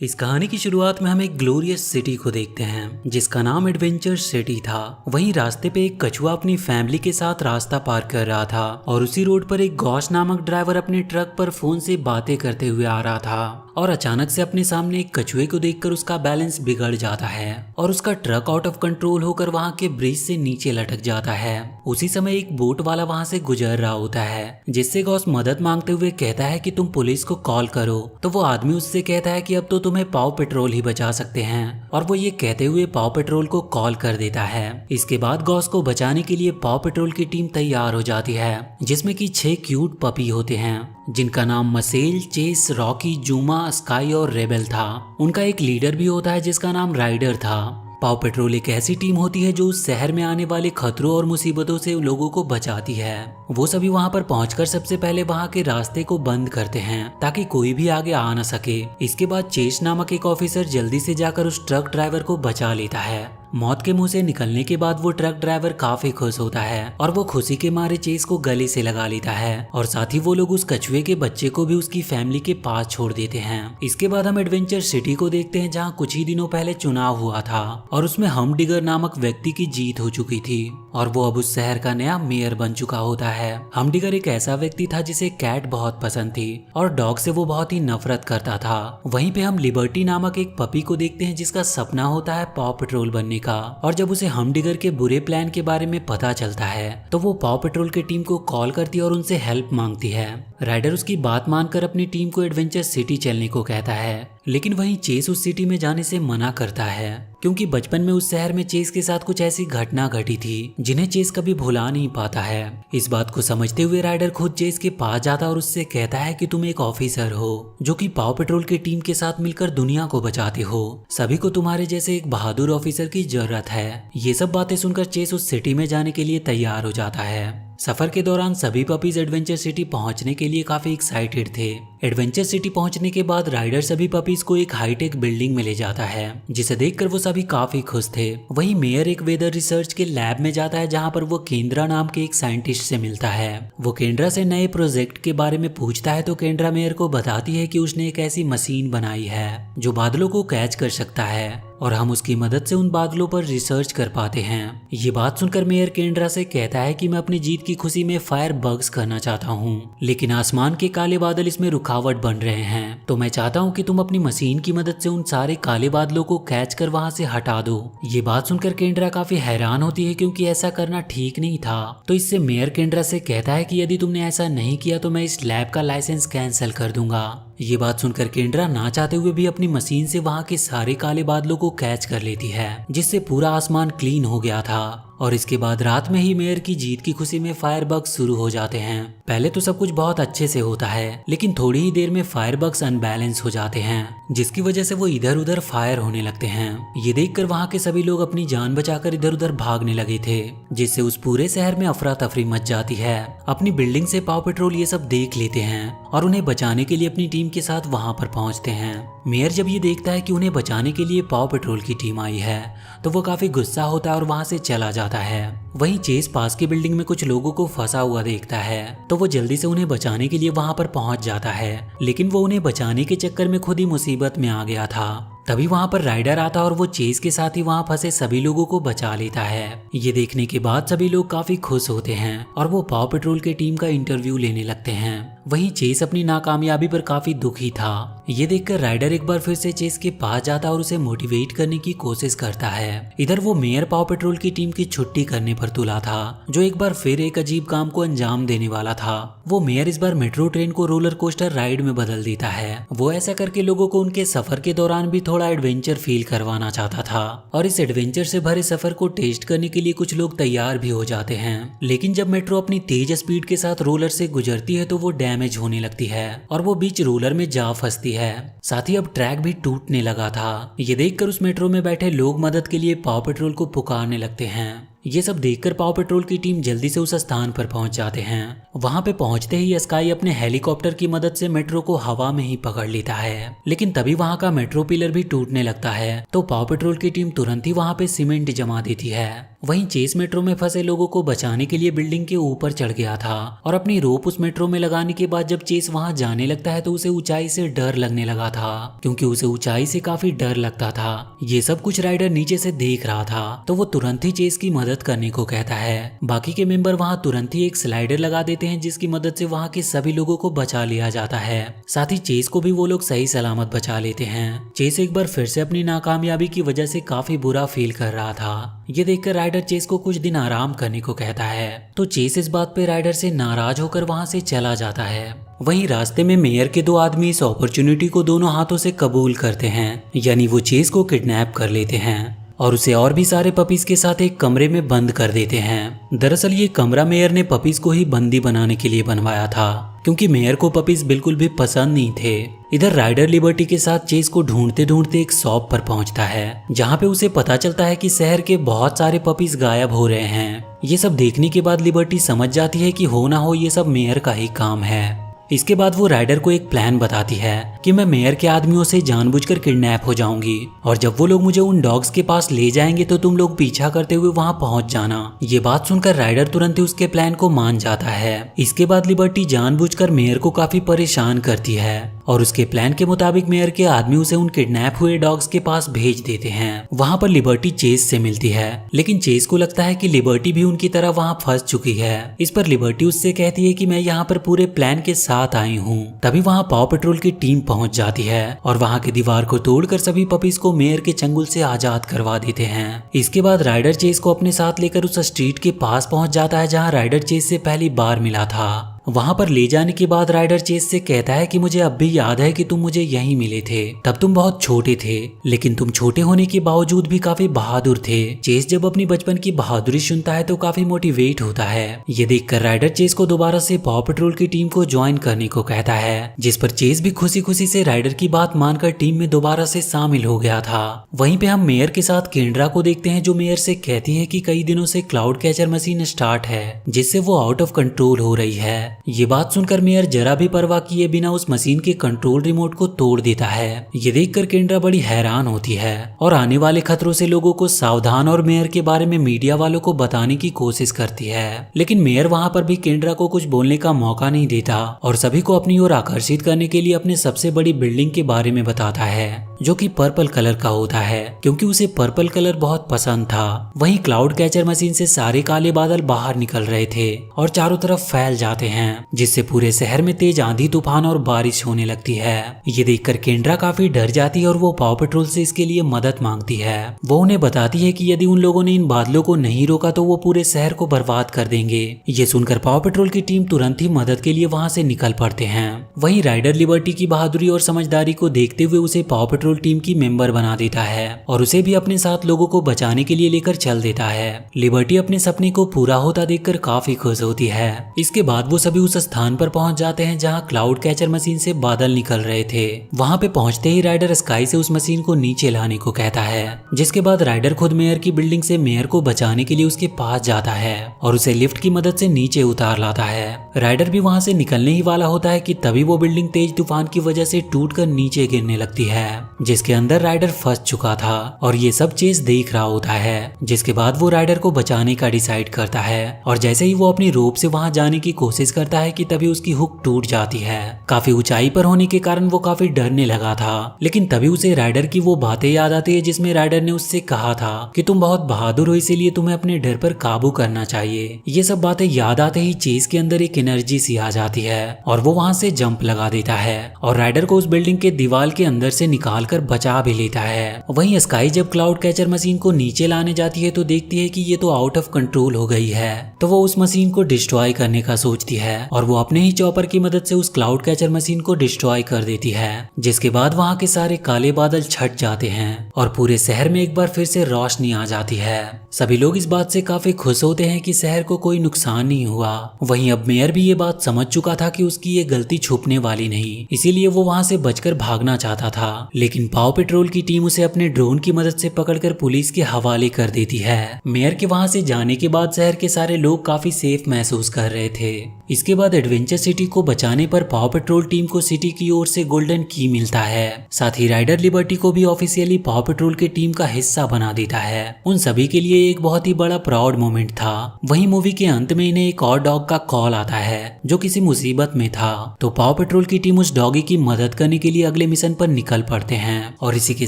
इस कहानी की शुरुआत में हम एक ग्लोरियस सिटी को देखते हैं जिसका नाम एडवेंचर सिटी था। वहीं रास्ते पे एक कछुआ अपनी फैमिली के साथ रास्ता पार कर रहा था और उसी रोड पर एक गॉश नामक ड्राइवर अपने ट्रक पर फोन से बातें करते हुए आ रहा था और अचानक से अपने सामने एक कछुए को देखकर उसका बैलेंस बिगड़ जाता है और उसका ट्रक आउट ऑफ कंट्रोल होकर वहां के ब्रिज से नीचे लटक जाता है। उसी समय एक बोट वाला वहां से गुजर रहा होता है जिससे गॉश मदद मांगते हुए कहता है कि तुम पुलिस को कॉल करो। तो वो आदमी उससे कहता है कि अब तो तुम्हें पाव पेट्रोल ही बचा सकते हैं और वो ये कहते हुए पाव पेट्रोल को कॉल कर देता है। इसके बाद गॉश को बचाने के लिए पाव पेट्रोल की टीम तैयार हो जाती है जिसमें कि 6 क्यूट पपी होते हैं जिनका नाम मसेल, चेस, रॉकी, जूमा, स्काई और रेबेल था। उनका एक लीडर भी होता है जिसका नाम राइडर था। पाव पेट्रोल एक ऐसी टीम होती है जो उस शहर में आने वाले खतरों और मुसीबतों से लोगों को बचाती है। वो सभी वहां पर पहुंचकर सबसे पहले वहां के रास्ते को बंद करते हैं ताकि कोई भी आगे आ न सके। इसके बाद चेस नामक एक ऑफिसर जल्दी से जाकर उस ट्रक ड्राइवर को बचा लेता है। मौत के मुंह से निकलने के बाद वो ट्रक ड्राइवर काफी खुश होता है और वो खुशी के मारे चेस को गले से लगा लेता है और साथ ही वो लोग उस कछुए के बच्चे को भी उसकी फैमिली के पास छोड़ देते हैं। इसके बाद हम एडवेंचर सिटी को देखते हैं जहाँ कुछ ही दिनों पहले चुनाव हुआ था और उसमें हमडिगर नामक व्यक्ति की जीत हो चुकी थी और वो अब उस शहर का नया मेयर बन चुका होता है। हमडिगर एक ऐसा व्यक्ति था जिसे कैट बहुत पसंद थी और डॉग से वो बहुत ही नफरत करता था। वहीं पे हम लिबर्टी नामक एक पपी को देखते हैं जिसका सपना होता है पाव पेट्रोल बनने का और जब उसे हमडिगर के बुरे प्लान के बारे में पता चलता है तो वो पाव पेट्रोल की टीम को कॉल करती है और उनसे हेल्प मांगती है। राइडर उसकी बात मानकर अपनी टीम को एडवेंचर सिटी चलने को कहता है लेकिन वहीं चेस उस सिटी में जाने से मना करता है क्योंकि बचपन में उस शहर में चेस के साथ कुछ ऐसी घटना घटी थी जिन्हें चेस कभी भुला नहीं पाता है। इस बात को समझते हुए राइडर खुद चेस के पास जाता और उससे कहता है कि तुम एक ऑफिसर हो जो कि पाव पेट्रोल की टीम के साथ मिलकर दुनिया को बचाते हो। सभी को तुम्हारे जैसे एक बहादुर ऑफिसर की जरूरत है। ये सब बातें सुनकर चेस उस सिटी में जाने के लिए तैयार हो जाता है। सफर के दौरान सभी पपीज एडवेंचर सिटी पहुंचने के लिए काफी एक्साइटेड थे। एडवेंचर सिटी पहुंचने के बाद राइडर सभी पपीज को एक हाईटेक बिल्डिंग में ले जाता है जिसे देखकर वो सभी काफी खुश थे। वहीं मेयर एक वेदर रिसर्च के लैब में जाता है जहां पर वो केंद्रा नाम के एक साइंटिस्ट से मिलता है। वो केंद्रा से नए प्रोजेक्ट के बारे में पूछता है तो केंद्रा मेयर को बताती है कि उसने एक ऐसी मशीन बनाई है जो बादलों को कैच कर सकता है और हम उसकी मदद से उन बादलों पर रिसर्च कर पाते हैं। ये बात सुनकर मेयर केंद्रा से कहता है कि मैं अपनी जीत की खुशी में फायर बग्स करना चाहता हूँ लेकिन आसमान के काले बादल इसमें रुकावट बन रहे हैं तो मैं चाहता हूँ कि तुम अपनी मशीन की मदद से उन सारे काले बादलों को कैच कर वहाँ से हटा दो। ये बात सुनकर केंद्रा काफी हैरान होती है क्योंकि ऐसा करना ठीक नहीं था। तो इससे मेयर केंद्रा से कहता है कि यदि तुमने ऐसा नहीं किया तो मैं इस लैब का लाइसेंस कैंसिल कर दूंगा। ये बात सुनकर केंद्रा ना चाहते हुए भी अपनी मशीन से वहां के सारे काले बादलों को कैच कर लेती है जिससे पूरा आसमान क्लीन हो गया था और इसके बाद रात में ही मेयर की जीत की खुशी में फायर बग्स शुरू हो जाते हैं। पहले तो सब कुछ बहुत अच्छे से होता है लेकिन थोड़ी ही देर में फायर बग्स अनबैलेंस हो जाते हैं जिसकी वजह से वो इधर उधर फायर होने लगते हैं। ये देखकर वहां के सभी लोग अपनी जान बचाकर इधर उधर भागने लगे थे जिससे उस पूरे शहर में अफरा तफरी मच जाती है। अपनी बिल्डिंग से पाव पेट्रोल ये सब देख लेते हैं और उन्हें बचाने के लिए अपनी टीम के साथ वहां पर पहुंचते हैं। मेयर जब ये देखता है कि उन्हें बचाने के लिए पाव पेट्रोल की टीम आई है तो वो काफी गुस्सा होता है और वहां से चला जाता है। वहीं चेस पास की बिल्डिंग में कुछ लोगों को फंसा हुआ देखता है तो वो जल्दी से उन्हें बचाने के लिए वहां पर पहुंच जाता है लेकिन वो उन्हें बचाने के चक्कर में खुद ही मुसीबत में आ गया था। तभी वहां पर राइडर आता और वो चेस के साथ ही वहां फंसे सभी लोगों को बचा लेता है। ये देखने के बाद सभी लोग काफी खुश होते हैं और वो पाव पेट्रोल के टीम का इंटरव्यू लेने लगते हैं। वहीं चेस अपनी नाकामयाबी पर काफी दुखी था। ये देखकर राइडर एक बार फिर से चेस के पास जाता और उसे मोटिवेट करने की कोशिश करता है। इधर वो मेयर पाव पेट्रोल की टीम की छुट्टी करने पर तुला था जो एक बार फिर एक अजीब काम को अंजाम देने वाला था। वो मेयर इस बार मेट्रो ट्रेन को रोलर कोस्टर राइड में बदल देता है। वो ऐसा करके लोगों को उनके सफर के दौरान भी थोड़ा एडवेंचर फील करवाना चाहता था और इस एडवेंचर से भरे सफर को टेस्ट करने के लिए कुछ लोग तैयार भी हो जाते हैं। लेकिन जब मेट्रो अपनी तेज स्पीड के साथ रोलर से गुजरती है तो वो डैमेज होने लगती है और वो बीच रोलर में जा फंसती है। साथ ही अब ट्रैक भी टूटने लगा था। ये देखकर उस मेट्रो में बैठे लोग मदद के लिए पाव पेट्रोल को पुकारने लगते हैं। ये सब देखकर पाव पेट्रोल की टीम जल्दी से उस स्थान पर पहुंच जाते हैं। वहां पे पहुंचते ही स्काई अपने हेलीकॉप्टर की मदद से मेट्रो को हवा में ही पकड़ लेता है लेकिन तभी वहां का मेट्रो पिलर भी टूटने लगता है तो पाव पेट्रोल की टीम तुरंत ही वहां पे सीमेंट जमा देती है। वहीं चेस मेट्रो में फंसे लोगों को बचाने के लिए बिल्डिंग के ऊपर चढ़ गया था और अपनी रोप उस मेट्रो में लगाने के बाद जब चेस वहां जाने लगता है तो उसे ऊंचाई से डर लगने लगा था, क्योंकि उसे ऊंचाई से काफी डर लगता था। ये सब कुछ राइडर नीचे से देख रहा था तो वो तुरंत ही चेस की मदद करने को कहता है। बाकी के मेंबर वहां तुरंत ही एक स्लाइडर लगा देते हैं जिसकी मदद से वहां के सभी लोगों को बचा लिया जाता है। साथ ही चेस को भी वो लोग सही सलामत बचा लेते हैं। चेस एक बार फिर से अपनी नाकामयाबी की वजह से काफी बुरा फील कर रहा था। ये देखकर राइडर चेस को कुछ दिन आराम करने को कहता है तो चेस इस बात पे राइडर से नाराज होकर वहां से चला जाता है। वहीं रास्ते में मेयर के दो आदमी इस अपॉर्चुनिटी को दोनों हाथों से कबूल करते हैं, यानी वो चेस को किडनैप कर लेते हैं और उसे और भी सारे पपीज के साथ एक कमरे में बंद कर देते हैं। दरअसल ये कमरा मेयर ने पपीज को ही बंदी बनाने के लिए बनवाया था, क्योंकि मेयर को पपीज बिल्कुल भी पसंद नहीं थे। इधर राइडर लिबर्टी के साथ चेस को ढूंढते ढूंढते एक शॉप पर पहुंचता है जहां पे उसे पता चलता है कि शहर के बहुत सारे पपीज गायब हो रहे हैं। ये सब देखने के बाद लिबर्टी समझ जाती है कि हो ना हो ये सब मेयर का ही काम है। इसके बाद वो राइडर को एक प्लान बताती है कि मैं मेयर के आदमियों से जानबूझकर किडनैप हो जाऊंगी और जब वो लोग मुझे उन डॉग्स के पास ले जाएंगे तो तुम लोग पीछा करते हुए वहां पहुंच जाना। ये बात सुनकर राइडर तुरंत ही उसके प्लान को मान जाता है। इसके बाद लिबर्टी जानबूझकर मेयर को काफी परेशान करती है और उसके प्लान के मुताबिक मेयर के आदमी उसे उन किडनैप हुए डॉग्स के पास भेज देते हैं। वहां पर लिबर्टी चेस से मिलती है, लेकिन चेस को लगता है कि लिबर्टी भी उनकी तरह वहां फंस चुकी है। इस पर लिबर्टी उससे कहती है कि मैं यहाँ पर पूरे प्लान के साथ आई हूँ। तभी वहां पाव पेट्रोल की टीम पहुंच जाती है और वहां की दीवार को तोड़कर सभी पपीज को मेयर के चंगुल से आजाद करवा देते हैं। इसके बाद राइडर चेस को अपने साथ लेकर उस स्ट्रीट के पास पहुंच जाता है जहाँ राइडर चेस से पहली बार मिला था। वहां पर ले जाने के बाद राइडर चेस से कहता है कि मुझे अब भी याद है कि तुम मुझे यहीं मिले थे। तब तुम बहुत छोटे थे, लेकिन तुम छोटे होने के बावजूद भी काफी बहादुर थे। चेस जब अपनी बचपन की बहादुरी सुनता है तो काफी मोटिवेट होता है। ये देखकर राइडर चेस को दोबारा से पाव पेट्रोल की टीम को ज्वाइन करने को कहता है, जिस पर चेस भी खुशी खुशी से राइडर की बात मानकर टीम में दोबारा से शामिल हो गया था। वहीं पे हम मेयर के साथ केंड्रा को देखते हैं जो मेयर से कहती है कि कई दिनों से क्लाउड कैचर मशीन स्टार्ट है जिससे वो आउट ऑफ कंट्रोल हो रही है। ये बात सुनकर मेयर जरा भी परवाह किए बिना उस मशीन के कंट्रोल रिमोट को तोड़ देता है। ये देखकर केंड्रा बड़ी हैरान होती है और आने वाले खतरों से लोगों को सावधान और मेयर के बारे में मीडिया वालों को बताने की कोशिश करती है, लेकिन मेयर वहां पर भी केंड्रा को कुछ बोलने का मौका नहीं देता और सभी को अपनी ओर आकर्षित करने के लिए अपने सबसे बड़ी बिल्डिंग के बारे में बताता है जो कि पर्पल कलर का होता है, क्योंकि उसे पर्पल कलर बहुत पसंद था। वहीं क्लाउड कैचर मशीन से सारे काले बादल बाहर निकल रहे थे और चारों तरफ फैल जाते हैं, जिससे पूरे शहर में तेज आंधी तूफान और बारिश होने लगती है। ये देखकर केंड्रा काफी डर जाती है और वो पाव पेट्रोल से इसके लिए मदद मांगती है। वो उन्हें बताती है कि यदि उन लोगों ने इन बादलों को नहीं रोका तो वो पूरे शहर को बर्बाद कर देंगे। ये सुनकर पाव पेट्रोल की टीम तुरंत ही मदद के लिए वहां से निकल पड़ते हैं। वहीं राइडर लिबर्टी की बहादुरी और समझदारी को देखते हुए उसे पाव पेट्रोल टीम की मेंबर बना देता है और उसे भी अपने साथ लोगों को बचाने के लिए लेकर चल देता है। लिबर्टी अपने सपने को पूरा होता देखकर काफी खुश होती है। इसके बाद वो सभी उस स्थान पर पहुंच जाते हैं जहां क्लाउड कैचर मशीन से बादल निकल रहे थे। वहां पे पहुंचते ही राइडर स्काई से उस मशीन को नीचे लाने को कहता है, जिसके बाद राइडर खुद मेयर की बिल्डिंग से मेयर को बचाने के लिए उसके पास जाता है और उसे लिफ्ट की मदद से नीचे उतार लाता है। राइडर भी वहां से निकलने ही वाला होता है कि तभी वो बिल्डिंग तेज तूफान की वजह से टूटकर नीचे गिरने लगती है, जिसके अंदर राइडर फंस चुका था और ये सब चेस देख रहा होता है। जिसके बाद वो राइडर को बचाने का डिसाइड करता है और जैसे ही वो अपनी रोप से वहां जाने की कोशिश करता है कि तभी उसकी हुक टूट जाती है। काफी ऊंचाई पर होने के कारण वो काफी डरने लगा था, लेकिन तभी उसे राइडर की वो बातें याद आती है जिसमें राइडर ने उससे कहा था कि तुम बहुत बहादुर हो, इसीलिए तुम्हें अपने डर पर काबू करना चाहिए। ये सब बातें याद आते ही चेस के अंदर एक एनर्जी सी आ जाती है और वो वहां से जंप लगा देता है और राइडर को उस बिल्डिंग के दीवार के अंदर से निकाल कर बचा भी लेता है। वहीं स्काई जब क्लाउड कैचर मशीन को नीचे लाने जाती है तो देखती है कि ये तो आउट ऑफ कंट्रोल हो गई है, तो वो उस मशीन को डिस्ट्रॉय करने का सोचती है और वो अपने ही चॉपर की मदद से उस क्लाउड कैचर मशीन को डिस्ट्रॉय कर देती है। जिसके बाद वहां के सारे काले बादल छट जाते हैं और पूरे शहर में एक बार फिर से रोशनी आ जाती है। सभी लोग इस बात से काफी खुश होते हैं कि शहर को कोई नुकसान नहीं हुआ। वहीं अब मेयर भी ये बात समझ चुका था कि उसकी ये गलती छुपने वाली नहीं, इसीलिए वो वहां से बचकर भागना चाहता था, लेकिन लेकिन पाव पेट्रोल की टीम उसे अपने ड्रोन की मदद से पकड़कर पुलिस के हवाले कर देती है। मेयर के वहां से जाने के बाद शहर के सारे लोग काफी सेफ महसूस कर रहे थे। इसके बाद एडवेंचर सिटी को बचाने पर पाव पेट्रोल टीम को सिटी की ओर से गोल्डन की मिलता है। साथ ही राइडर लिबर्टी को भी ऑफिशियली पाव पेट्रोल की टीम का हिस्सा बना देता है। उन सभी के लिए एक बहुत ही बड़ा प्राउड मोमेंट था। वहीं मूवी के अंत में इन्हें एक और डॉग का कॉल आता है जो किसी मुसीबत में था, तो पाव पेट्रोल की टीम उस डॉगी की मदद करने के लिए अगले मिशन पर निकल पड़ते हैं। और इसी के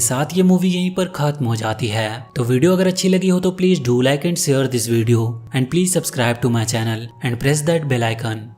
साथ ये मूवी यहीं पर खत्म हो जाती है। तो वीडियो अगर अच्छी लगी हो तो please do like and share this video and please subscribe to my channel and press that bell icon.